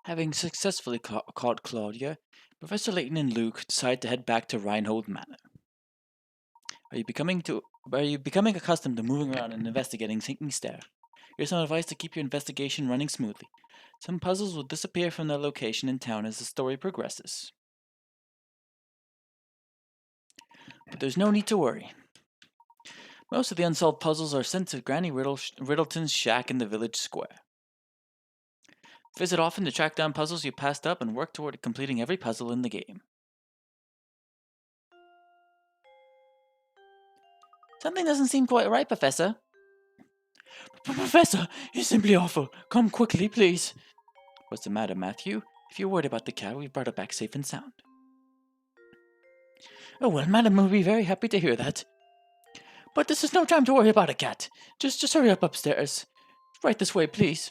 Having successfully caught Claudia, Professor Layton and Luke decide to head back to Reinhold Manor. Are you becoming to are you becoming accustomed to moving around and investigating sinking stair? Here's some advice to keep your investigation running smoothly. Some puzzles will disappear from their location in town as the story progresses. But there's no need to worry. Most of the unsolved puzzles are sent to Granny Riddleton's shack in the village square. Visit often to track down puzzles you passed up and work toward completing every puzzle in the game. Something doesn't seem quite right, Professor. Professor, he's simply awful. Come quickly, please. What's the matter, Matthew? If you're worried about the cat, we've brought it back safe and sound. Oh, well, Madam will be very happy to hear that. But this is no time to worry about a cat. Just hurry up upstairs. Right this way, please.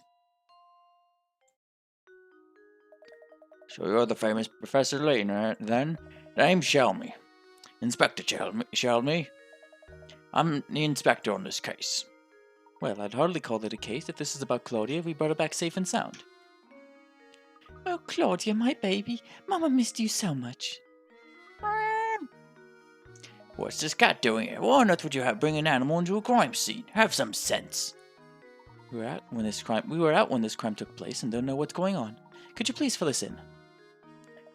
So you're the famous Professor Layton, then? Name's Shelmy. Inspector Shelmy. I'm the inspector on this case. Well, I'd hardly call it a case. If this is about Claudia, we brought her back safe and sound. Oh, Claudia, my baby. Mama missed you so much. What's this cat doing here? Why on earth would you bring an animal into a crime scene? Have some sense. We were out when this crime took place and don't know what's going on. Could you please fill us in?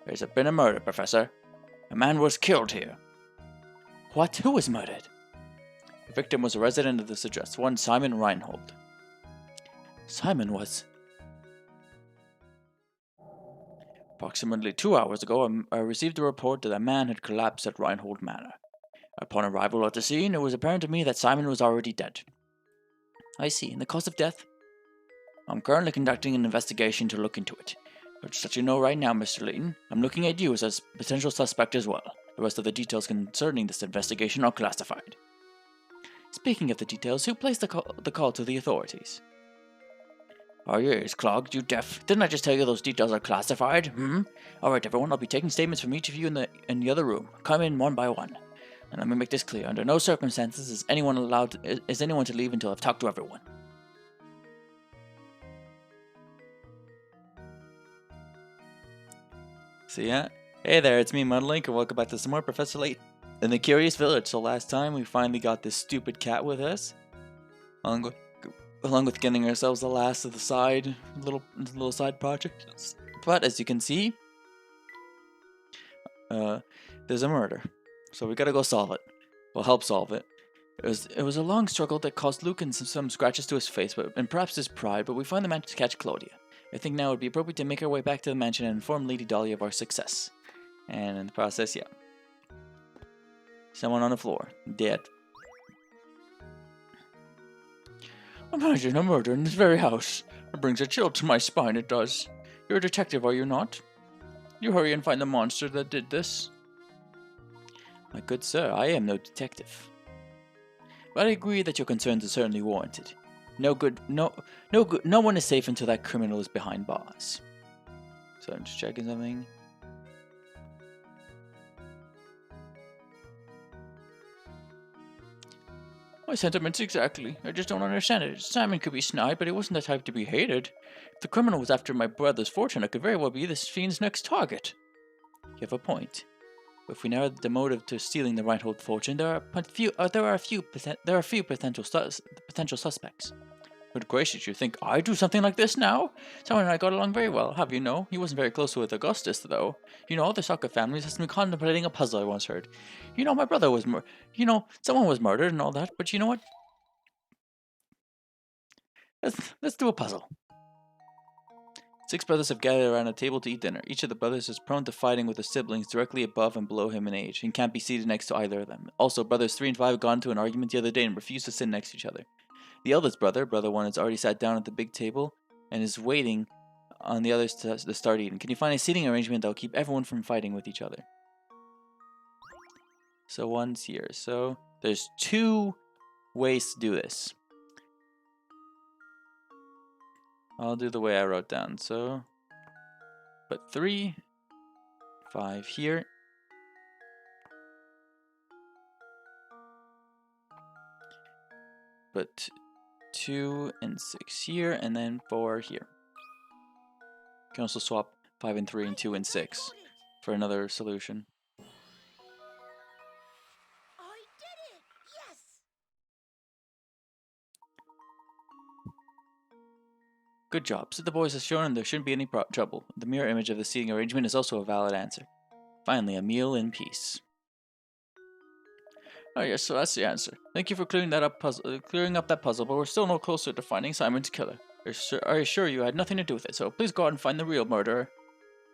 There's been a murder, Professor. A man was killed here. What? Who was murdered? The victim was a resident of this address, one Simon Reinhold. Simon was... Approximately 2 hours ago, I received a report that a man had collapsed at Reinhold Manor. Upon arrival at the scene, it was apparent to me that Simon was already dead. I see. And the cause of death? I'm currently conducting an investigation to look into it. But just let you know right now, Mr. Layton, I'm looking at you as a potential suspect as well. The rest of the details concerning this investigation are classified. Speaking of the details, who placed the call to the authorities? Are your ears clogged, you deaf? Didn't I just tell you those details are classified? Alright, everyone, I'll be taking statements from each of you in the other room. Come in one by one. And let me make this clear. Under no circumstances is anyone to leave until I've talked to everyone. So yeah. Hey there, it's me, Mudlink, and welcome back to some more Professor Layton in the Curious Village. So last time we finally got this stupid cat with us. Along with getting ourselves the last of the little side projects. But as you can see, there's a murder. So we gotta go solve it. We'll help solve it. It was a long struggle that caused Luke and some scratches to his face, and perhaps his pride, but we finally managed to catch Claudia. I think now it would be appropriate to make our way back to the mansion and inform Lady Dahlia of our success. And in the process, yeah. Someone on the floor. Dead. Imagine a murder in this very house. It brings a chill to my spine, it does. You're a detective, are you not? You hurry and find the monster that did this. My good sir, I am no detective. But I agree that your concerns are certainly warranted. No one is safe until that criminal is behind bars. So I'm just checking something. My sentiments exactly. I just don't understand it. Simon could be snide, but he wasn't the type to be hated. If the criminal was after my brother's fortune, I could very well be this fiend's next target. You have a point. But if we narrow the motive to stealing the Reinhold fortune, there are a few potential suspects. Good gracious, you think I'd do something like this now? Simon and I got along very well, have you know? He wasn't very close with Augustus, though. You know, other soccer families has been contemplating a puzzle I once heard. You know, my brother was someone was murdered and all that, but you know what? Let's do a puzzle. 6 brothers have gathered around a table to eat dinner. Each of the brothers is prone to fighting with the siblings directly above and below him in age, and can't be seated next to either of them. Also, brothers 3 and 5 got into an argument the other day and refused to sit next to each other. The eldest brother, brother 1, has already sat down at the big table and is waiting on the others to start eating. Can you find a seating arrangement that will keep everyone from fighting with each other? So one's here. So there's 2 ways to do this. I'll do the way I wrote down. So, but 3, 5 here. But 2 and 6 here, and then 4 here. You can also swap 5 and 3 and 2 and 6 for another solution. I did it! Yes! Good job. So the boys have shown there shouldn't be any trouble. The mirror image of the seating arrangement is also a valid answer. Finally, a meal in peace. Oh yes, so that's the answer. Thank you for clearing that up clearing up that puzzle, but we're still no closer to finding Simon's killer. I assure you I had nothing to do with it, so please go out and find the real murderer.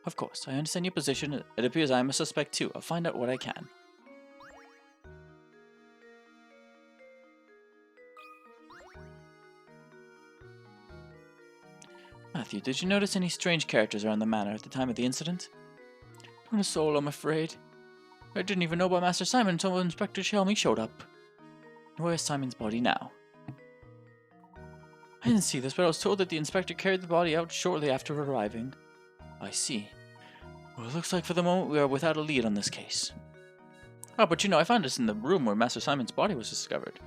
Of course, I understand your position. It appears I am a suspect too. I'll find out what I can. Matthew, did you notice any strange characters around the manor at the time of the incident? Not a soul, I'm afraid. I didn't even know about Master Simon until Inspector Shelmy showed up. Where's Simon's body now? I didn't see this, but I was told that the inspector carried the body out shortly after arriving. I see. Well, it looks like for the moment we are without a lead on this case. Oh, but you know, I found this in the room where Master Simon's body was discovered.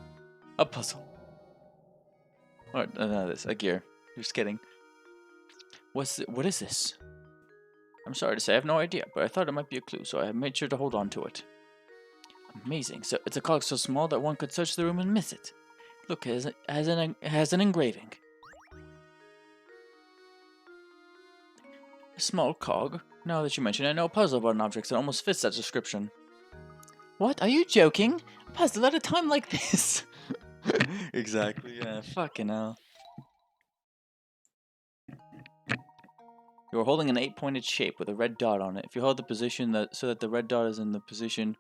A puzzle. Or, a gear. Just kidding. What is this? I'm sorry to say, I have no idea, but I thought it might be a clue, so I made sure to hold on to it. Amazing. So it's a cog so small that one could search the room and miss it. Look, it has an engraving. A small cog. Now that you mention it, I know a puzzle about an object that almost fits that description. What? Are you joking? A puzzle at a time like this? Exactly, yeah. Fucking hell. You are holding an 8-pointed shape with a red dot on it. If you hold the position so that the red dot is in the position...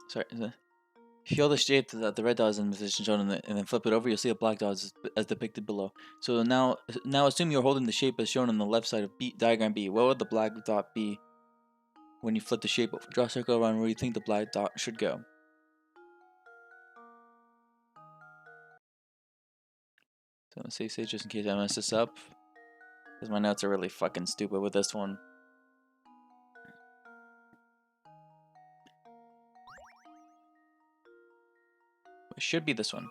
Sorry. If you hold the shape that the red dot is in the position shown and then flip it over, you'll see a black dot as depicted below. So now assume you're holding the shape as shown on the left side of diagram B. What would the black dot be when you flip the shape over? Draw a circle around where you think the black dot should go. So let's say just in case I mess this up, because my notes are really fucking stupid with this one. It should be this one.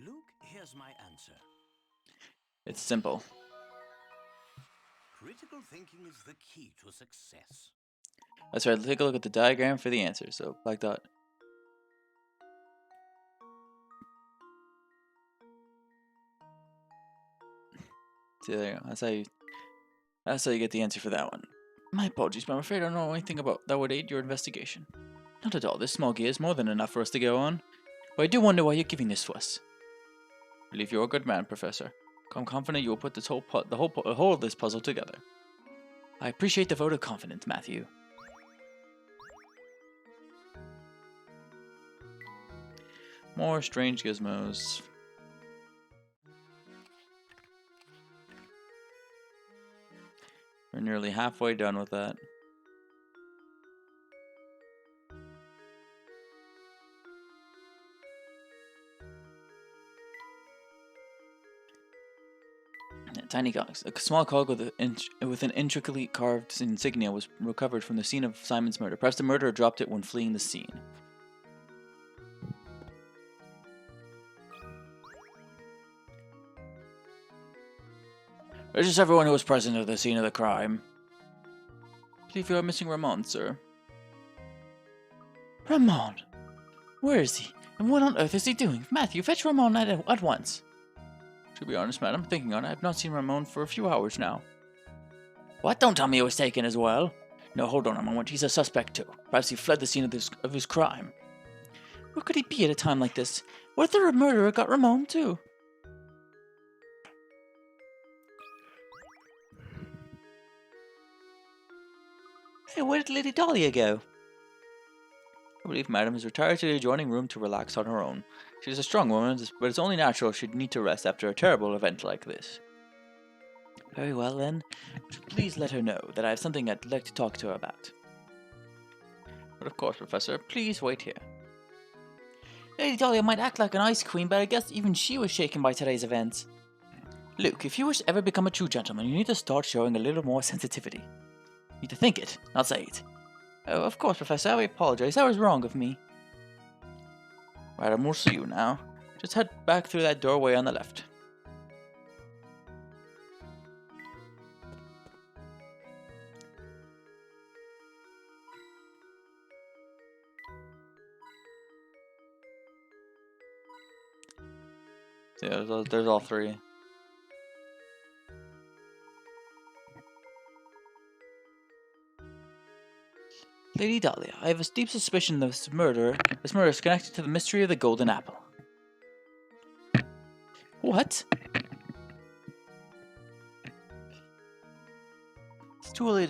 Luke, here's my answer. It's simple. Critical thinking is the key to success. That's right, take a look at the diagram for the answer. So, black dot. See, there you go. That's how you get the answer for that one. My apologies, but I'm afraid I don't know anything about that would aid your investigation. Not at all. This small gear is more than enough for us to go on. But I do wonder why you're giving this to us. I believe you're a good man, Professor. I'm confident you will put this whole of this puzzle together. I appreciate the vote of confidence, Matthew. More strange gizmos. We're nearly halfway done with that. Tiny cogs. A small cog with an intricately carved insignia was recovered from the scene of Simon's murder. Perhaps the murderer dropped it when fleeing the scene. It's just everyone who was present at the scene of the crime. I believe you are missing Ramon, sir. Ramon? Where is he? And what on earth is he doing? Matthew, fetch Ramon at once. To be honest, madam, thinking on it, I have not seen Ramon for a few hours now. What? Don't tell me he was taken as well. No, hold on a moment. He's a suspect too. Perhaps he fled the scene of his crime. Where could he be at a time like this? What if the murderer got Ramon too? Hey, where did Lady Dahlia go? I believe Madam has retired to the adjoining room to relax on her own. She is a strong woman, but it's only natural she'd need to rest after a terrible event like this. Very well then. Please let her know that I have something I'd like to talk to her about. But of course, Professor, please wait here. Lady Dahlia might act like an ice queen, but I guess even she was shaken by today's events. Luke, if you wish to ever become a true gentleman, you need to start showing a little more sensitivity. You need to think it, not say it. Oh, of course, Professor, I apologize. That was wrong of me. Right, we'll see you now. Just head back through that doorway on the left. Yeah, there's all three. Lady Dahlia, I have a deep suspicion this murder is connected to the mystery of the Golden Apple. What? It's too early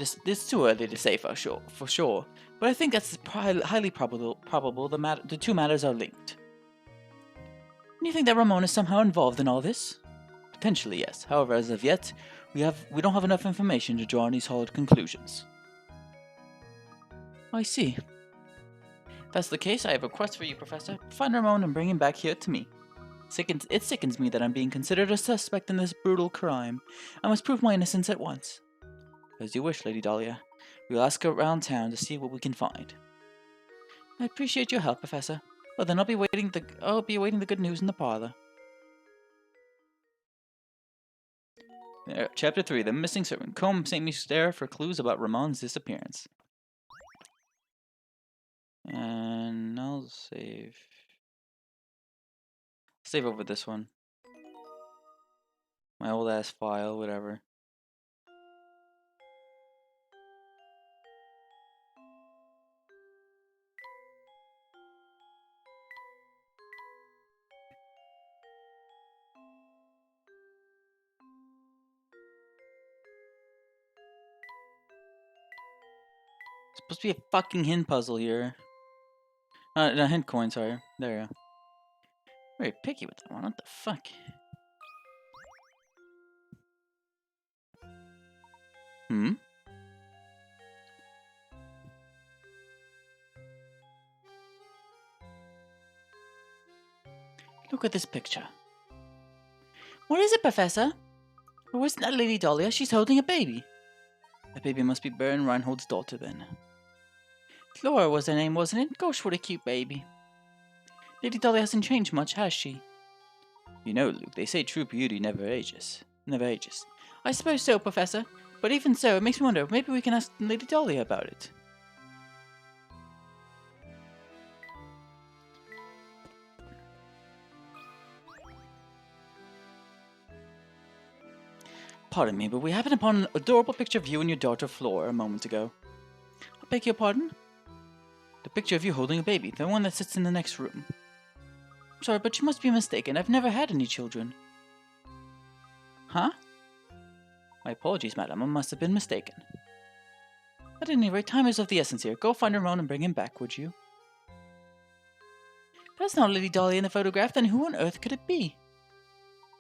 to say for sure. But I think that's highly probable. The two matters are linked. Do you think that Ramon is somehow involved in all this? Potentially, yes. However, as of yet, we don't have enough information to draw any solid conclusions. I see. If that's the case, I have a request for you, Professor. Find Ramon and bring him back here to me. It sickens me that I'm being considered a suspect in this brutal crime. I must prove my innocence at once. As you wish, Lady Dahlia. We'll ask around town to see what we can find. I appreciate your help, Professor. Well, then I'll be awaiting the good news in the parlor. Chapter 3: The Missing Servant. Comb St. Mystère for clues about Ramon's disappearance. And I'll save over this one. My old ass file, whatever. It's supposed to be a fucking hint puzzle here. No, hint coin, sorry. There you go. Very picky with that one. What the fuck? Hmm? Look at this picture. What is it, Professor? Or isn't that Lady Dahlia? She's holding a baby. That baby must be Baron Reinhold's daughter, then. Flora was her name, wasn't it? Gosh, what a cute baby. Lady Dahlia hasn't changed much, has she? You know, Luke, they say true beauty never ages. Never ages. I suppose so, Professor. But even so, it makes me wonder, maybe we can ask Lady Dahlia about it. Pardon me, but we happened upon an adorable picture of you and your daughter Flora a moment ago. I beg your pardon? The picture of you holding a baby, the one that sits in the next room. Sorry, but you must be mistaken. I've never had any children. Huh? My apologies, madam. I must have been mistaken. At any rate, time is of the essence here. Go find Ramon and bring him back, would you? That's not Lady Dahlia in the photograph, then who on earth could it be?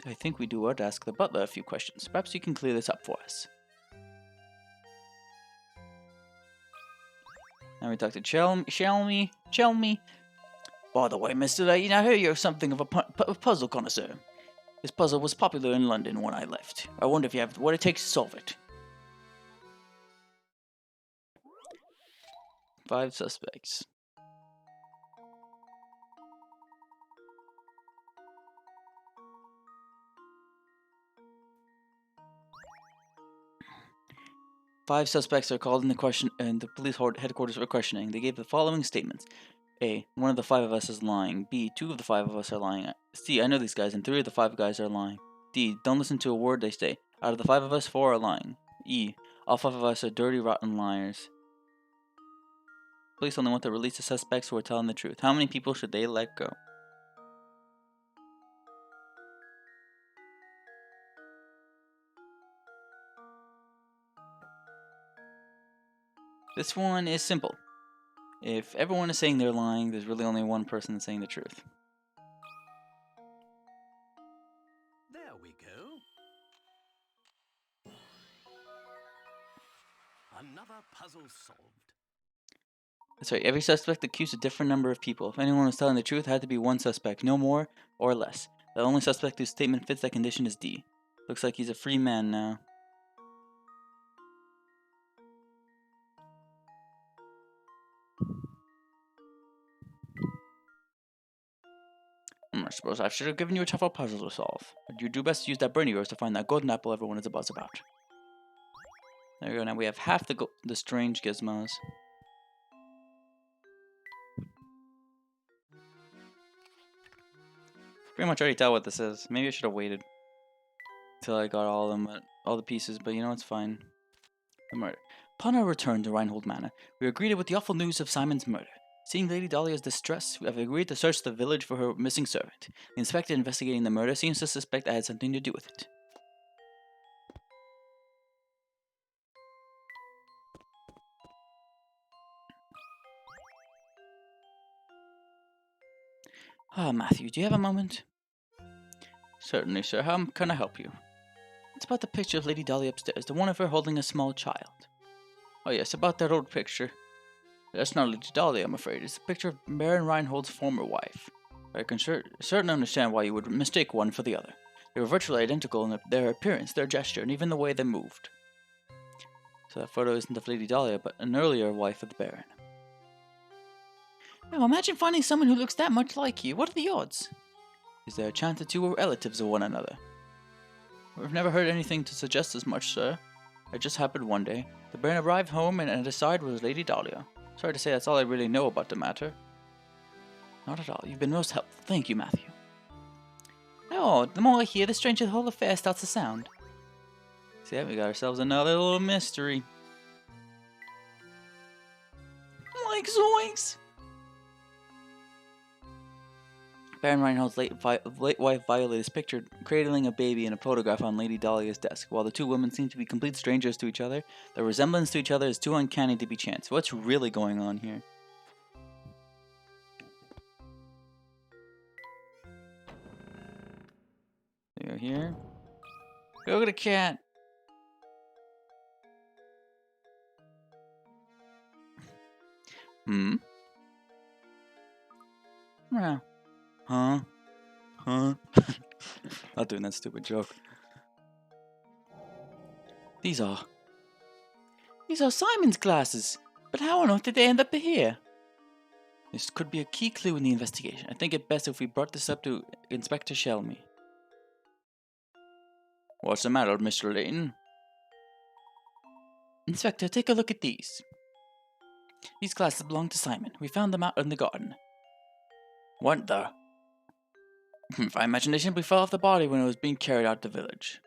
I think we do ought to ask the butler a few questions. Perhaps you can clear this up for us. Now we talk to Chelmy. By the way, Mr. Layton, I hear you're something of a puzzle connoisseur. This puzzle was popular in London when I left. I wonder if you have what it takes to solve it. 5 suspects. Five suspects are called in the police headquarters for questioning. They gave the following statements. A. One of the 5 of us is lying. B. 2 of the 5 of us are lying. C. I know these guys, and 3 of the 5 guys are lying. D. Don't listen to a word they say. Out of the 5 of us, 4 are lying. E. All 5 of us are dirty, rotten liars. Police only want to release the suspects who are telling the truth. How many people should they let go? This one is simple. If everyone is saying they're lying, there's really only one person that's saying the truth. There we go. Another puzzle solved. That's right, every suspect accused a different number of people. If anyone was telling the truth, it had to be one suspect, no more or less. The only suspect whose statement fits that condition is D. Looks like he's a free man now. I suppose I should have given you a tougher puzzle to solve. But you do best to use that brain of yours to find that golden apple everyone is a buzz about. There we go, now we have half the strange gizmos. Pretty much already tell what this is. Maybe I should have waited till I got all of them, all the pieces, but you know, it's fine. The murder. Upon our return to Reinhold Manor, we are greeted with the awful news of Simon's murder. Seeing Lady Dahlia's distress, we have agreed to search the village for her missing servant. The inspector investigating the murder seems to suspect I had something to do with it. Ah, Matthew, do you have a moment? Certainly, sir. How can I help you? It's about the picture of Lady Dahlia upstairs, the one of her holding a small child. Oh yes, about that old picture. That's not Lady Dahlia, I'm afraid. It's a picture of Baron Reinhold's former wife. I can certainly understand why you would mistake one for the other. They were virtually identical in their appearance, their gesture, and even the way they moved. So that photo isn't of Lady Dahlia, but an earlier wife of the Baron. Now imagine finding someone who looks that much like you. What are the odds? Is there a chance the two were relatives of one another? I've never heard anything to suggest as much, sir. It just happened one day. The Baron arrived home and at his side was Lady Dahlia. Sorry to say that's all I really know about the matter. Not at all. You've been most helpful. Thank you, Matthew. Oh, the more I hear, the stranger the whole affair starts to sound. See, we got ourselves another little mystery. Like zoinks! Baron Reinhold's late wife Violet is pictured cradling a baby in a photograph on Lady Dahlia's desk. While the two women seem to be complete strangers to each other, their resemblance to each other is too uncanny to be chance. What's really going on here? You're here. Go get a cat. Hmm? Yeah. Huh? Huh? Not doing that stupid joke. These are Simon's glasses. But how on earth did they end up here? This could be a key clue in the investigation. I think it best if we brought this up to Inspector Shelmy. What's the matter, Mr. Layton? Inspector, take a look at these. These glasses belong to Simon. We found them out in the garden. What the? If I imagine they simply fell off the body when it was being carried out to the village.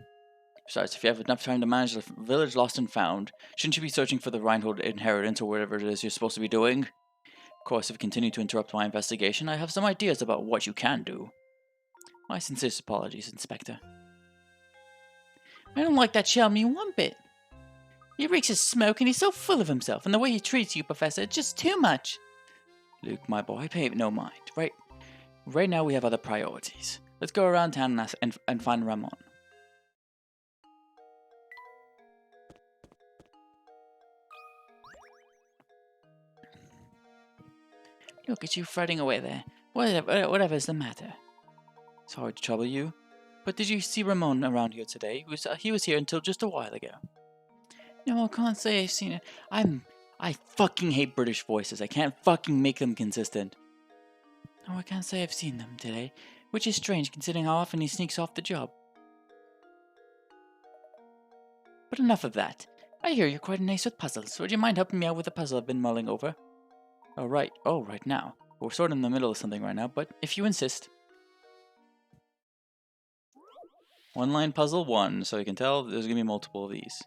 Besides, if you have enough time to manage the village lost and found, shouldn't you be searching for the Reinhold inheritance or whatever it is you're supposed to be doing? Of course, if you continue to interrupt my investigation, I have some ideas about what you can do. My sincerest apologies, Inspector. I don't like that Shelmy one bit. He reeks of smoke and he's so full of himself, and the way he treats you, Professor, it's just too much. Luke, my boy, pay no mind. Right now we have other priorities. Let's go around town and find Ramon. Look at you fretting away there. Whatever's the matter. Sorry to trouble you, but did you see Ramon around here today? He was here until just a while ago. No, I can't say I've seen it. I fucking hate British voices. I can't fucking make them consistent. No, I can't say I've seen them today, which is strange considering how often he sneaks off the job. But enough of that. I hear you're quite nice with puzzles. Would you mind helping me out with a puzzle I've been mulling over? Oh, right now. We're sort of in the middle of something right now, but if you insist. One line puzzle 1, so you can tell there's gonna be multiple of these.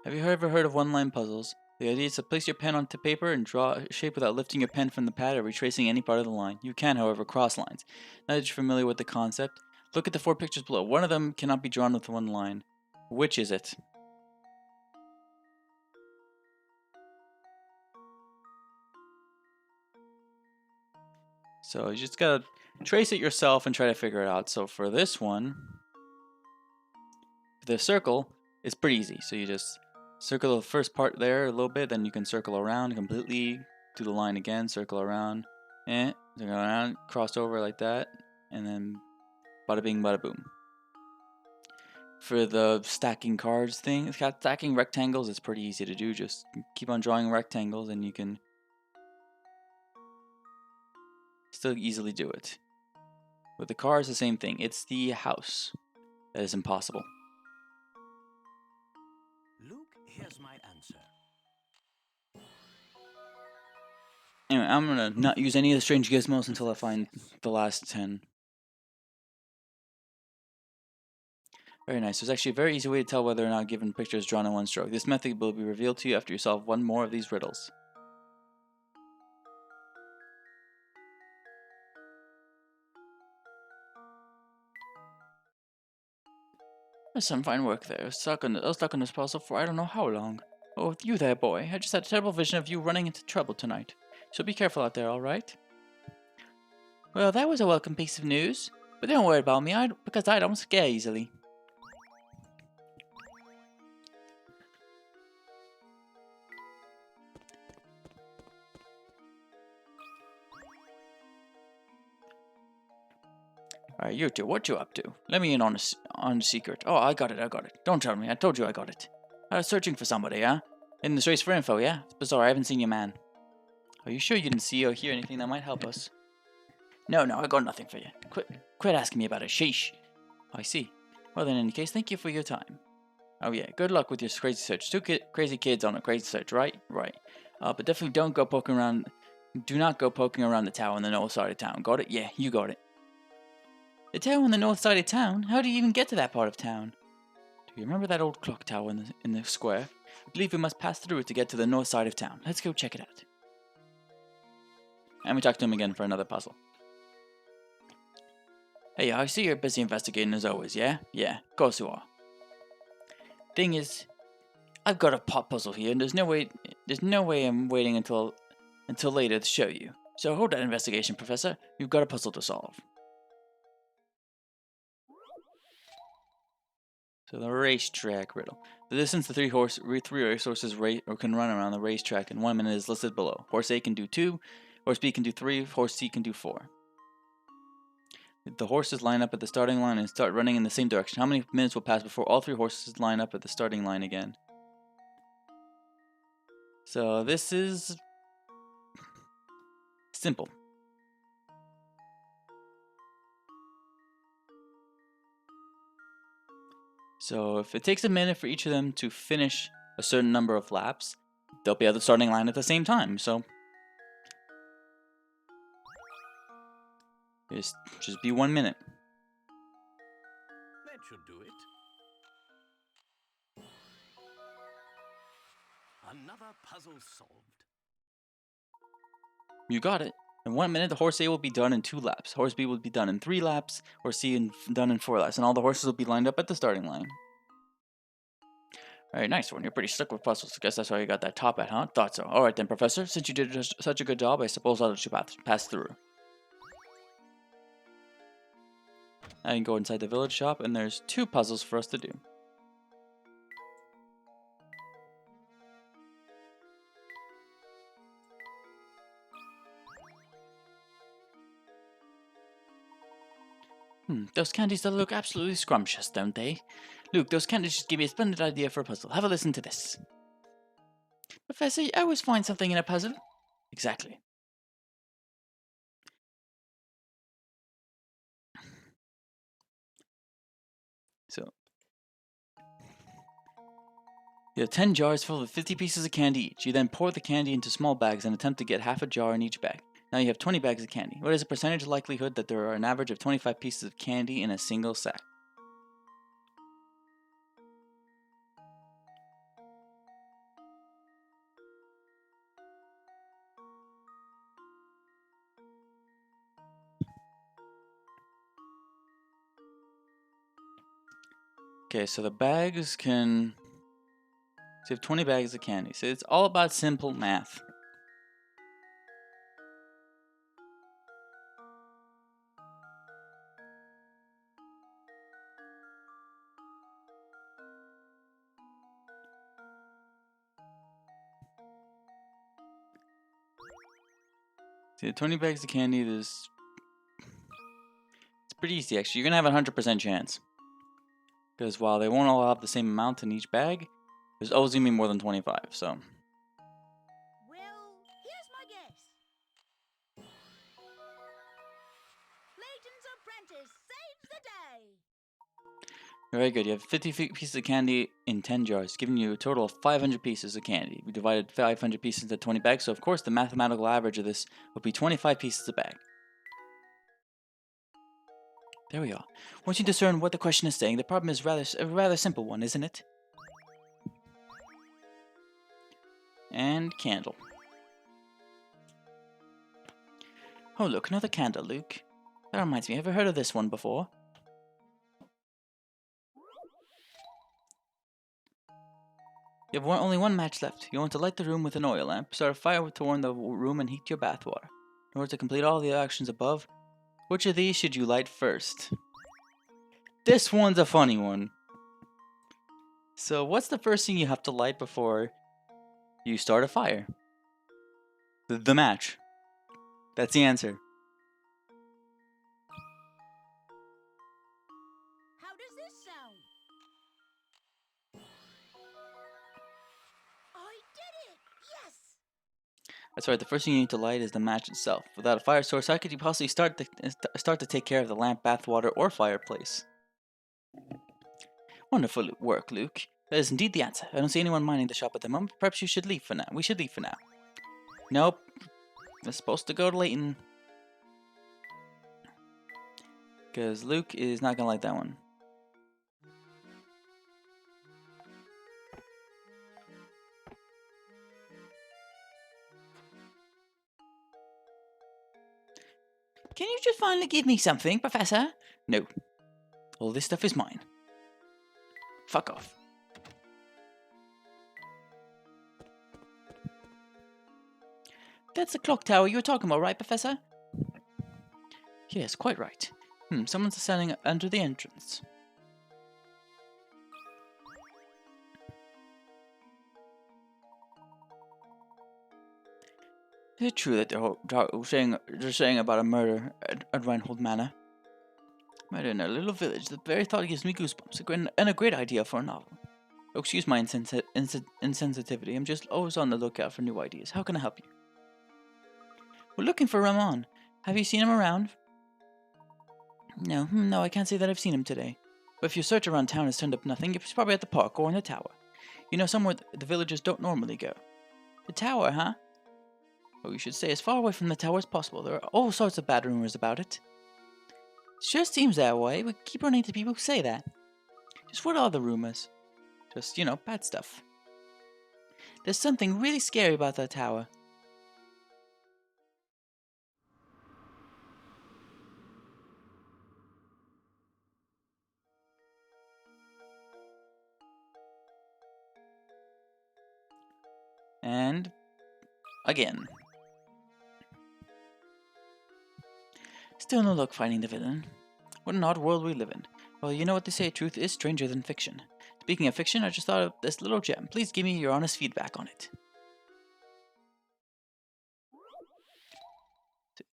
Have you ever heard of one-line puzzles? The idea is to place your pen onto paper and draw a shape without lifting your pen from the pad or retracing any part of the line. You can, however, cross lines. Now that you're familiar with the concept, look at the 4 pictures below. One of them cannot be drawn with one line. Which is it? So you just gotta trace it yourself and try to figure it out. So for this one, the circle is pretty easy. So you just circle the first part there a little bit, then you can circle around completely, do the line again, circle around, circle around, cross over like that, and then bada bing, bada boom. for the stacking cards thing. Stacking rectangles is pretty easy to do. Just keep on drawing rectangles and you can still easily do it. With the cards, the same thing. It's the house that is impossible. Luke, here's my answer. Anyway, I'm gonna not use any of the strange gizmos until I find the last 10. Very nice. There's actually a very easy way to tell whether or not a given picture is drawn in one stroke. This method will be revealed to you after you solve one more of these riddles. There's some fine work there. I was stuck on this puzzle for I don't know how long. Oh, you there, boy. I just had a terrible vision of you running into trouble tonight. So be careful out there, alright? Well, that was a welcome piece of news. But don't worry about me, because I don't scare easily. Alright, you two, what you up to? Let me in on a secret. Oh, I got it. Don't tell me, I told you I got it. I was searching for somebody, huh? In this race for info, yeah? It's bizarre, I haven't seen your man. Are you sure you didn't see or hear anything that might help us? No, I got nothing for you. Quit asking me about it, sheesh. I see. Well then, in any case, thank you for your time. Oh yeah, good luck with your crazy search. Two crazy kids on a crazy search, right? Right. But definitely don't go poking around. Do not go poking around the tower on the north side of town. Got it? Yeah, you got it. The tower on the north side of town? How do you even get to that part of town? Do you remember that old clock tower in the square? I believe we must pass through it to get to the north side of town. Let's go check it out. And we talk to him again for another puzzle. Hey, I see you're busy investigating as always, yeah? Yeah, of course you are. Thing is, I've got a pop puzzle here, and there's no way I'm waiting until later to show you. So hold that investigation, Professor. You've got a puzzle to solve. So the racetrack riddle. The distance the three racehorses can run around the racetrack in 1 minute is listed below. Horse A can do 2, horse B can do 3, horse C can do 4. The horses line up at the starting line and start running in the same direction. How many minutes will pass before all three horses line up at the starting line again? So this is simple. So if it takes a minute for each of them to finish a certain number of laps, they'll be at the starting line at the same time. So just be 1 minute. That should do it. Another puzzle solved. You got it. In 1 minute, the horse A will be done in 2 laps. Horse B will be done in 3 laps. Horse C done in 4 laps. And all the horses will be lined up at the starting line. Alright, nice one. You're pretty slick with puzzles. I guess that's why you got that top hat, huh? Thought so. Alright then, Professor. Since you did such a good job, I suppose I'll let you pass through. I can go inside the village shop, and there's 2 puzzles for us to do. Those candies that look absolutely scrumptious, don't they? Luke, those candies just give me a splendid idea for a puzzle. Have a listen to this. Professor, you always find something in a puzzle. Exactly. So, you have 10 jars full of 50 pieces of candy each. You then pour the candy into small bags and attempt to get half a jar in each bag. Now you have 20 bags of candy. What is the percentage likelihood that there are an average of 25 pieces of candy in a single sack? Okay, so the bags can... So you have 20 bags of candy. So it's all about simple math. So 20 bags of candy, it's pretty easy actually. You're gonna have a 100% chance. Because while they won't all have the same amount in each bag, there's always going to be more than 25, so... Well, here's my guess. Layton's apprentice saves the day. Very good. You have 50 pieces of candy in 10 jars, giving you a total of 500 pieces of candy. We divided 500 pieces into 20 bags, so of course the mathematical average of this would be 25 pieces a bag. There we are. Once you discern what the question is saying, the problem is a rather simple one, isn't it? And candle. Oh look, another candle, Luke. That reminds me, have you heard of this one before? You have only one match left. You want to light the room with an oil lamp, start a fire to warm the room, and heat your bathwater. In order to complete all the actions above, which of these should you light first? This one's a funny one. So what's the first thing you have to light before you start a fire? The match. That's the answer. How does this sound? I did it! Yes! That's right, the first thing you need to light is the match itself. Without a fire source, how could you possibly start to take care of the lamp, bathwater, or fireplace? Wonderful work, Luke. That is indeed the answer. I don't see anyone minding the shop at the moment. Perhaps you should leave for now. We should leave for now. Nope. We're supposed to go to Layton. Because Luke is not gonna like that one. Can you just finally give me something, Professor? No. All this stuff is mine. Fuck off. That's the clock tower you were talking about, right, Professor? Yes, quite right. Someone's standing under the entrance. Is it true that they're saying about a murder at Reinhold Manor? Murder in a little village. The very thought gives me goosebumps. And a great idea for a novel. Oh, excuse my insensitivity. I'm just always on the lookout for new ideas. How can I help you? We're looking for Ramon. Have you seen him around? No, I can't say that I've seen him today. But if your search around town has turned up nothing, he's probably at the park or in the tower. You know, somewhere the villagers don't normally go. The tower, huh? Well, you should stay as far away from the tower as possible. There are all sorts of bad rumors about it. Sure seems that way. We keep running into people who say that. Just what are the rumors? Just, bad stuff. There's something really scary about that tower. And again. Still no luck finding the villain. What an odd world we live in. Well, you know what they say, truth is stranger than fiction. Speaking of fiction, I just thought of this little gem. Please give me your honest feedback on it.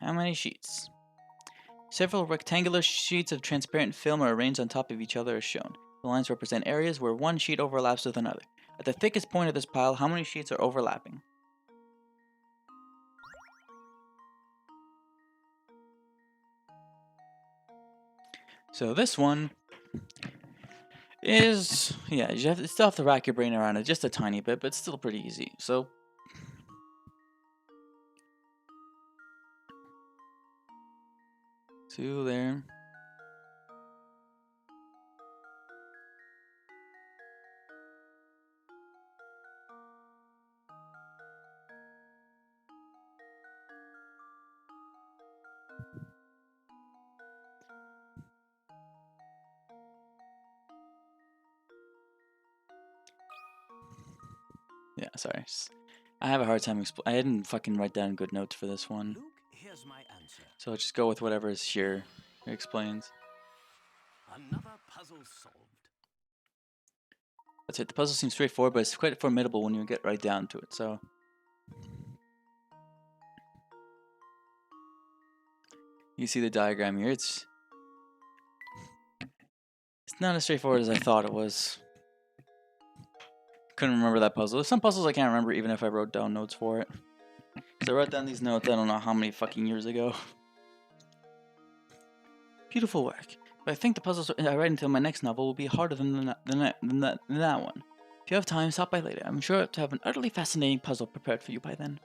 How many sheets? Several rectangular sheets of transparent film are arranged on top of each other as shown. The lines represent areas where one sheet overlaps with another. At the thickest point of this pile, how many sheets are overlapping? So this one is, you still have to rack your brain around it just a tiny bit, but it's still pretty easy. So, two there. Yeah, sorry. I have a hard time I didn't fucking write down good notes for this one. Luke, here's my answer. So I'll just go with whatever is here. It explains. Another puzzle solved. That's it. The puzzle seems straightforward, but it's quite formidable when you get right down to it. So you see the diagram here. It's It's not as straightforward as I thought it was. Couldn't remember that puzzle. There's some puzzles I can't remember even if I wrote down notes for it. So I wrote down these notes I don't know how many fucking years ago. Beautiful work. But I think the puzzles I write into my next novel will be harder than that one. If you have time, stop by later. I'm sure to have an utterly fascinating puzzle prepared for you by then.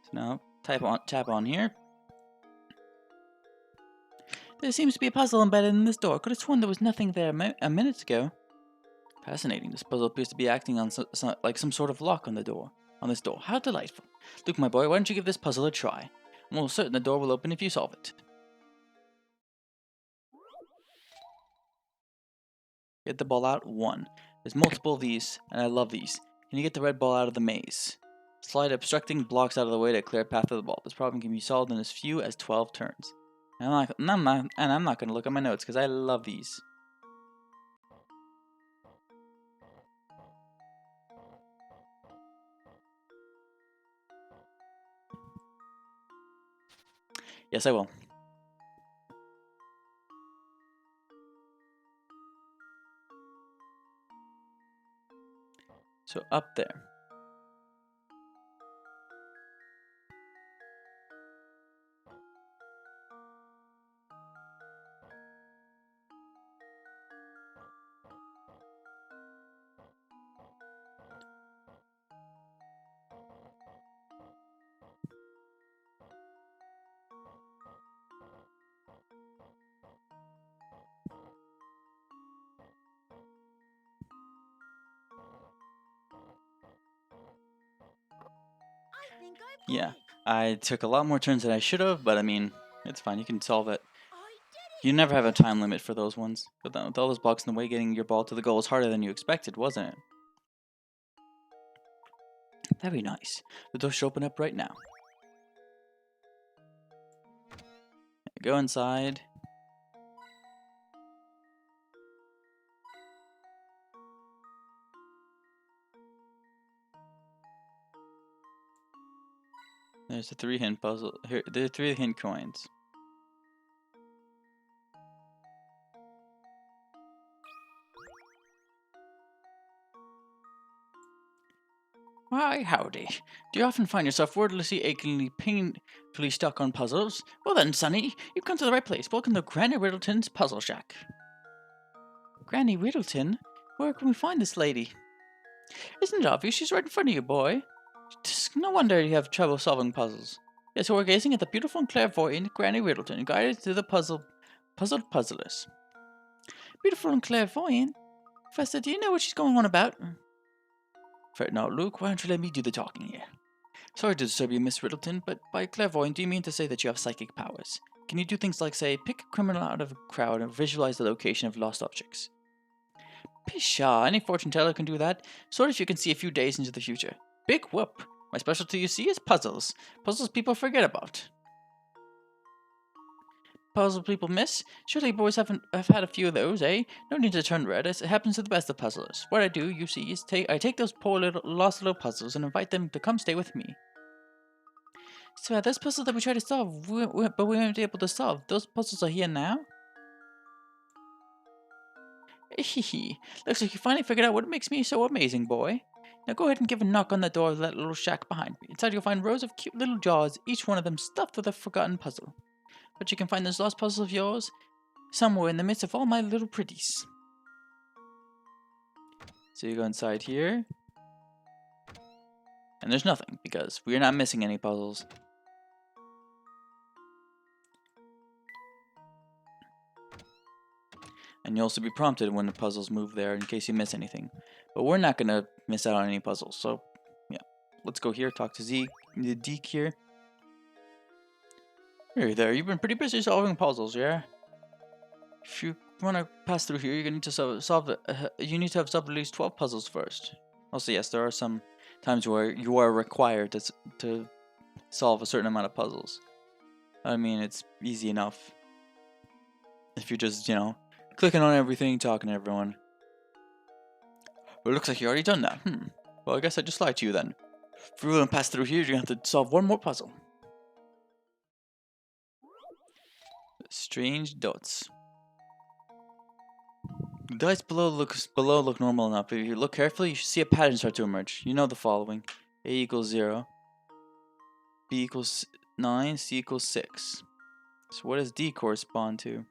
So now, tap on here. There seems to be a puzzle embedded in this door. Could have sworn there was nothing there a minute ago. Fascinating. This puzzle appears to be acting on like some sort of lock on the door. On this door. How delightful. Luke, my boy, why don't you give this puzzle a try? I'm almost certain the door will open if you solve it. Get the ball out. 1. There's multiple of these, and I love these. Can you get the red ball out of the maze? Slide obstructing blocks out of the way to clear a path to the ball. This problem can be solved in as few as 12 turns. And I'm not going to look at my notes because I love these. Yes, I will. So up there. I think I Yeah, it. I took a lot more turns than I should have, but I mean, it's fine. You can solve it. I did it. You never have a time limit for those ones. But with all those blocks in the way, getting your ball to the goal was harder than you expected, wasn't it? Very nice. The door should open up right now. Go inside. There's the 3 hint puzzle. Here, there are 3 hint coins. Why, howdy. Do you often find yourself wordlessly, achingly, painfully stuck on puzzles? Well then, Sonny, you've come to the right place. Welcome to Granny Riddleton's Puzzle Shack. Granny Riddleton? Where can we find this lady? Isn't it obvious? She's right in front of you, boy. No wonder you have trouble solving puzzles. Yes, we're gazing at the beautiful and clairvoyant Granny Riddleton, guided through the puzzled puzzlers. Beautiful and clairvoyant? Professor, do you know what she's going on about? Fret not, Luke. Why don't you let me do the talking here? Sorry to disturb you, Miss Riddleton, but by clairvoyant, do you mean to say that you have psychic powers? Can you do things like, say, pick a criminal out of a crowd and visualize the location of lost objects? Pshaw, any fortune teller can do that. Sort of you can see a few days into the future. Big whoop. My specialty, you see, is puzzles. Puzzles people forget about. Puzzle people miss? Surely boys have had a few of those, eh? No need to turn red, as it happens to the best of puzzlers. What I do, you see, is I take those poor lost little puzzles and invite them to come stay with me. So those puzzles that we tried to solve, but we weren't able to solve, those puzzles are here now? Hehe. Looks like you finally figured out what makes me so amazing, boy. Now go ahead and give a knock on the door of that little shack behind me. Inside you'll find rows of cute little jars, each one of them stuffed with a forgotten puzzle. But you can find those lost puzzles of yours somewhere in the midst of all my little pretties. So you go inside here. And there's nothing, because we're not missing any puzzles. And you'll also be prompted when the puzzles move there in case you miss anything. But we're not going to miss out on any puzzles. So, yeah. Let's go here, talk to Deke here. Hey there, you've been pretty busy solving puzzles, yeah? If you want to pass through here, you're going to need to you need to have solved at least 12 puzzles first. Also, yes, there are some times where you are required to solve a certain amount of puzzles. I mean, it's easy enough. If you're just, you know, clicking on everything, talking to everyone. Well, it looks like you already done that. Well, I guess I just lied to you then. If you're going to pass through here, you're going to have to solve one more puzzle. Strange dots. The dice below look normal enough. If you look carefully, you should see a pattern start to emerge. You know the following: A equals 0, B equals 9, C equals 6. So what does D correspond to?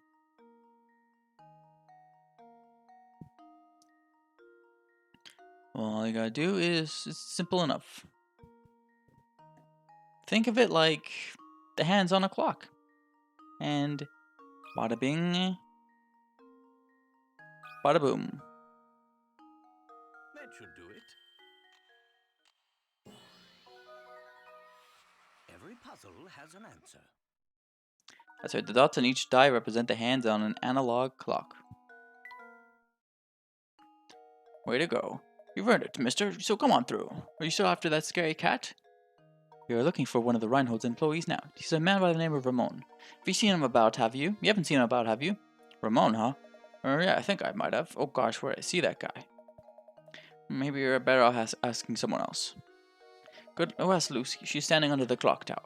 Well, all you gotta do is, it's simple enough. Think of it like the hands on a clock. And bada bing, bada boom. That should do it. Every puzzle has an answer. That's right, the dots on each die represent the hands on an analog clock. Way to go. You've earned it, mister, so come on through. Are you still after that scary cat? You're looking for one of the Reinhold's employees now. He's a man by the name of Ramon. Have you seen him about, have you? You haven't seen him about, have you? Ramon, huh? Yeah, I think I might have. Oh gosh, where did I see that guy? Maybe you're better off asking someone else. Good. Oh, ask Lucy. She's standing under the clock tower.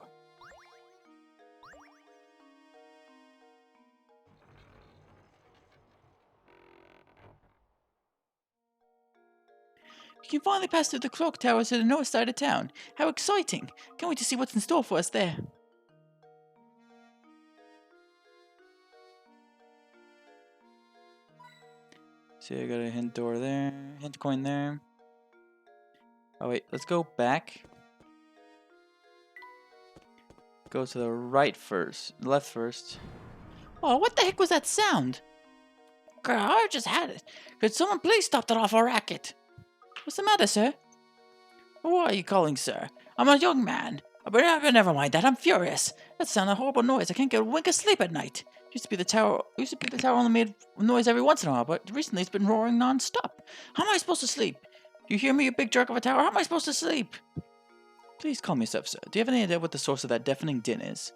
You can finally pass through the clock tower to the north side of town. How exciting! Can't wait to see what's in store for us there. See, I got a hint door there, hint coin there. Oh wait, let's go back. Go to the right first, left first. Oh, what the heck was that sound? Girl, I just had it. Could someone please stop that awful racket? What's the matter, sir? Why are you calling, sir? I'm a young man. But never mind that. I'm furious. That sounded a horrible noise. I can't get a wink of sleep at night. Used to be the tower only made noise every once in a while, but recently it's been roaring non-stop. How am I supposed to sleep? You hear me, you big jerk of a tower? How am I supposed to sleep? Please calm yourself, sir. Do you have any idea what the source of that deafening din is?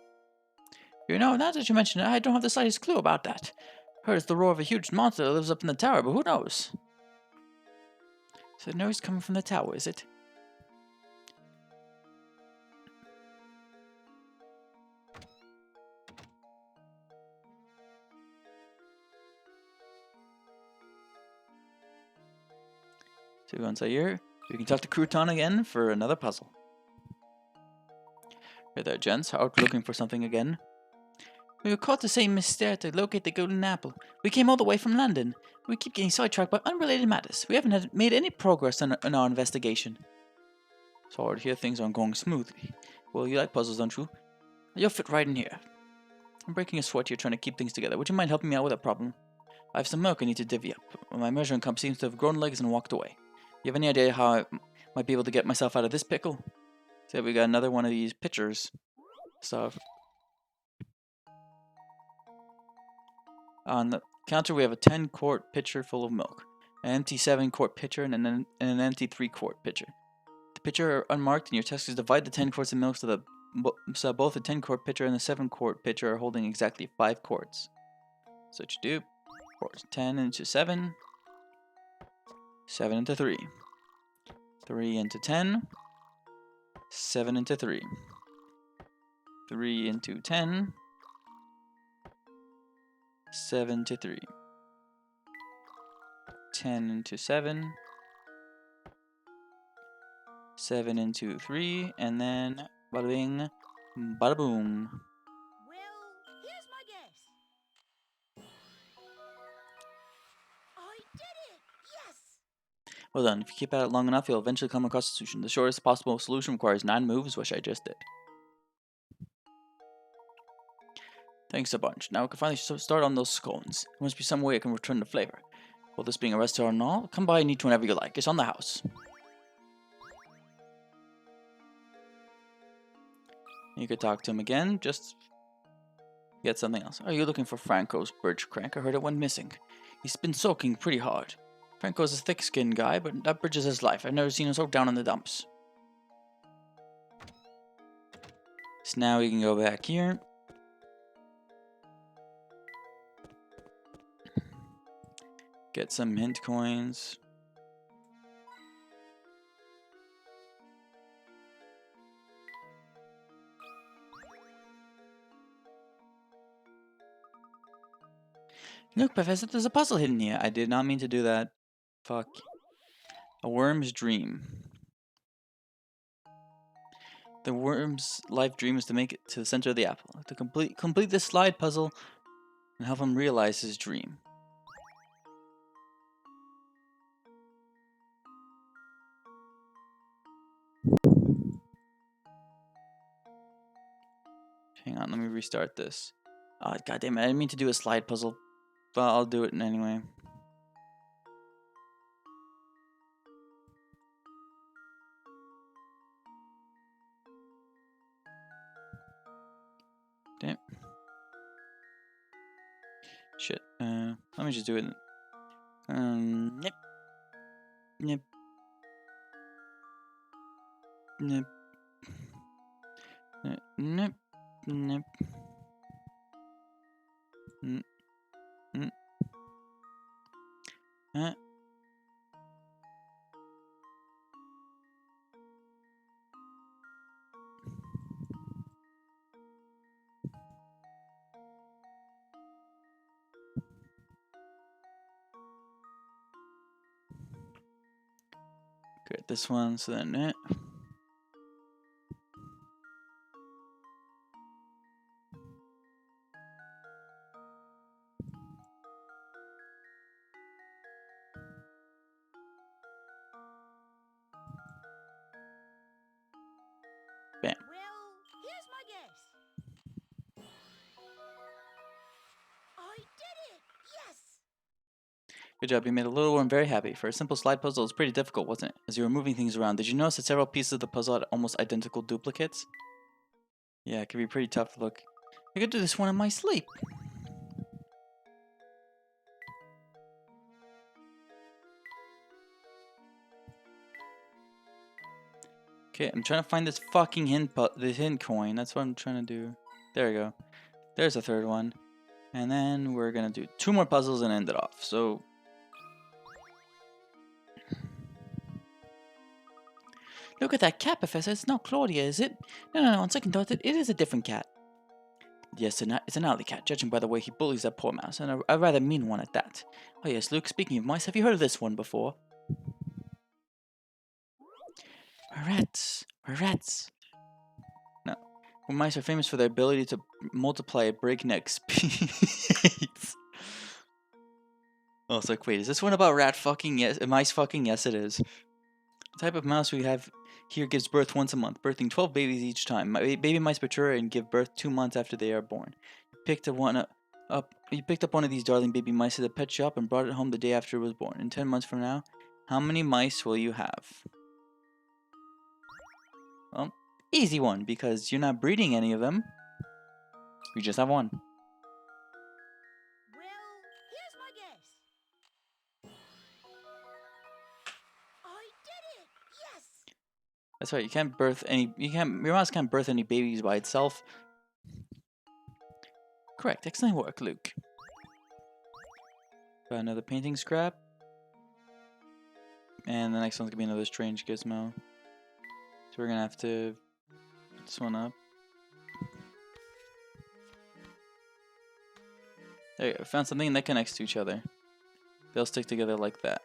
You know, now that you mention it, I don't have the slightest clue about that. Heard it's the roar of a huge monster that lives up in the tower, but who knows? So the noise coming from the tower, is it? So once a year, we can talk to Crouton again for another puzzle. Hey there, gents. Out looking for something again? We were called to St. Mystere to locate the golden apple. We came all the way from London. We keep getting sidetracked by unrelated matters. We haven't made any progress in our investigation. Sorry to hear things aren't going smoothly. Well, you like puzzles, don't you? You'll fit right in here. I'm breaking a sweat here trying to keep things together. Would you mind helping me out with a problem? I have some milk I need to divvy up. My measuring cup seems to have grown legs and walked away. You have any idea how I might be able to get myself out of this pickle? So we got another one of these pitchers stuff. On the counter we have a 10-quart pitcher full of milk, an empty 7-quart pitcher, and an empty 3-quart pitcher. The pitcher are unmarked, and your task is to divide the 10 quarts of milk so both the 10-quart pitcher and the 7-quart pitcher are holding exactly 5 quarts. So what you do, 10 into 7, 7 into 3, 3 into 10, 7 into 3, 3 into 10, 7 to 3, 10 into 7, 7 into 3, and then bada bing, bada boom. Well, here's my guess. I did it! Yes! Well done, if you keep at it long enough, you'll eventually come across a solution. The shortest possible solution requires 9 moves, which I just did. Thanks a bunch. Now we can finally start on those scones. There must be some way I can return the flavor. Well, this being a restaurant and all, come by and eat whenever you like. It's on the house. You could talk to him again, just get something else. Are you looking for Franco's bridge crank? I heard it went missing. He's been soaking pretty hard. Franco's a thick-skinned guy, but that bridge is his life. I've never seen him so down in the dumps. So now we can go back here. Get some hint coins. Look, Professor, there's a puzzle hidden here. I did not mean to do that. Fuck. A worm's dream. The worm's life dream is to make it to the center of the apple. To complete this slide puzzle and help him realize his dream. Hang on, let me restart this. Oh, God damn it, I didn't mean to do a slide puzzle. But I'll do it anyway. Damn. Shit. Let me just do it. Nip. Nip. Nip. Nip. Nip. Nip. Nip. Nip. Good, this one, so then bam. Well, here's my guess. I did it! Yes! Good job, you made a little one very happy. For a simple slide puzzle, it was pretty difficult, wasn't it? As you were moving things around, did you notice that several pieces of the puzzle had almost identical duplicates? Yeah, it can be pretty tough to look. I could do this one in my sleep. Okay, I'm trying to find this fucking hint coin. That's what I'm trying to do. There we go. There's a third one. And then we're gonna do 2 more puzzles and end it off. So look at that cat, Professor. It's not Claudia, is it? No, on second thought, it is a different cat. Yes, it's an alley cat, judging by the way he bullies that poor mouse, and a rather mean one at that. Oh yes, Luke, speaking of mice, have you heard of this one before? Rats. No. Well, mice are famous for their ability to multiply at breakneck speeds. Oh, so wait, is this one about rat fucking? Yes, mice fucking? Yes, it is. The type of mouse we have here gives birth once a month, birthing 12 babies each time. Baby mice mature and give birth 2 months after they are born. You picked up one of these darling baby mice at the pet shop and brought it home the day after it was born. In 10 months from now, how many mice will you have? Well, easy one, because you're not breeding any of them. You just have one. Well, here's my guess. I did it! Yes! That's right, your mouse can't birth any babies by itself. Correct, excellent work, Luke. Got another painting scrap. And the next one's gonna be another strange gizmo. So we're gonna have to put this one up. There you go, found something that connects to each other. They'll stick together like that.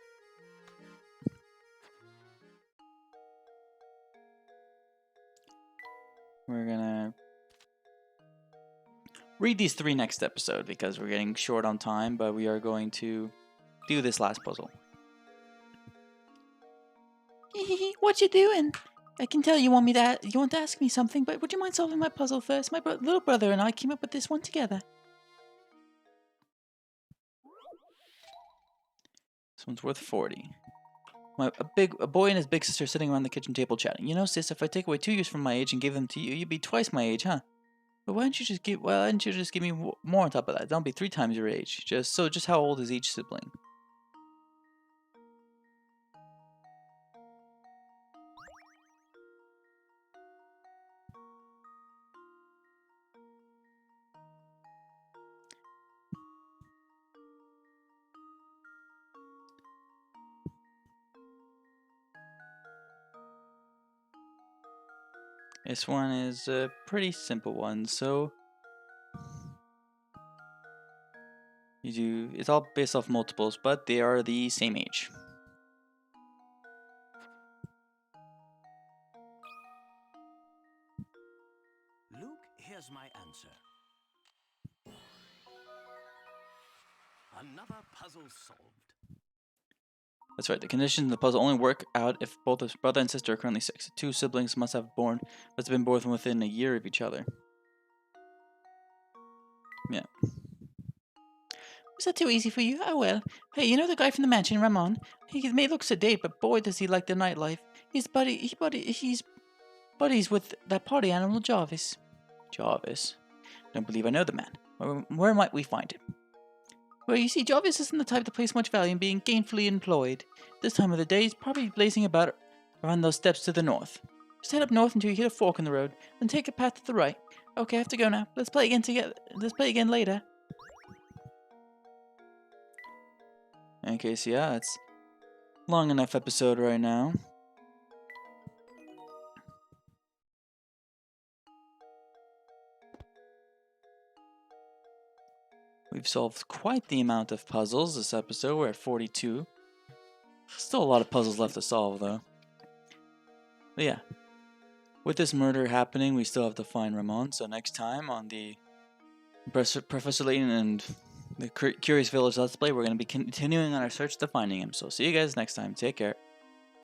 We're gonna read these 3 next episode because we're getting short on time, but we are going to do this last puzzle. What you doing? I can tell you want to ask me something, but would you mind solving my puzzle first? My little brother and I came up with this one together. This one's worth 40. A boy and his big sister sitting around the kitchen table chatting. You know, sis, if I take away 2 years from my age and gave them to you, you'd be twice my age, huh? But why don't you just give me more on top of that? Don't be 3 times your age. Just how old is each sibling? This one is a pretty simple one, so It's all based off multiples, but they are the same age. Luke, here's my answer. Another puzzle solved. That's right. The conditions in the puzzle only work out if both his brother and sister are currently 6. The two siblings must have been born within a year of each other. Yeah. Was that too easy for you? Oh well. Hey, you know the guy from the mansion, Ramon? He may look sedate, but boy does he like the nightlife. He's buddies with that party animal, Jarvis. Jarvis? Don't believe I know the man. Where might we find him? Well, you see, Jarvis isn't the type to place much value in being gainfully employed. This time of the day, he's probably blazing about around those steps to the north. Just head up north until you hit a fork in the road, then take a path to the right. Okay, I have to go now. Let's play again later. Okay, so yeah, it's long enough episode right now. We've solved quite the amount of puzzles this episode. We're at 42. Still a lot of puzzles left to solve, though. But yeah, with this murder happening, we still have to find Ramon. So next time on the Professor Layton and the Curious Village Let's Play, we're going to be continuing on our search to finding him. So see you guys next time. Take care.